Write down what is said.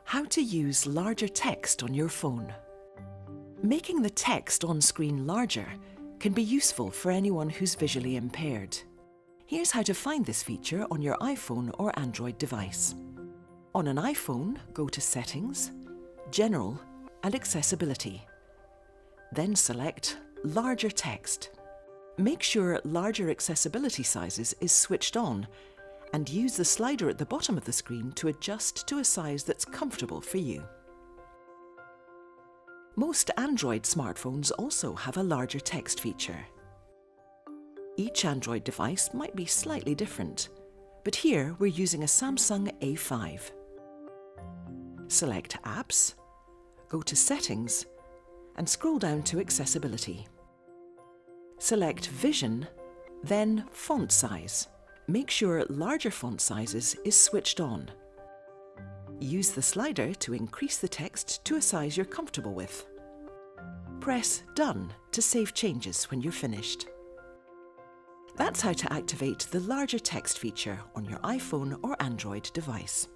How to use larger text on your phone. Making the text on screen larger can be useful for anyone who's visually impaired. Here's how to find this feature on your iPhone or Android device. On an iPhone, go to Settings, General and Accessibility. Then select Larger Text. Make sure Larger Accessibility Sizes is switched on and use the slider at the bottom of the screen to adjust to a size that's comfortable for you. Most Android smartphones also have a larger text feature. Each Android device might be slightly different, but here we're using a Samsung A5. Select Apps, go to Settings and scroll down to Accessibility. Select Vision, then Font Size. Make sure larger font sizes is switched on. Use the slider to increase the text to a size you're comfortable with. Press Done to save changes when you're finished. That's how to activate the larger text feature on your iPhone or Android device.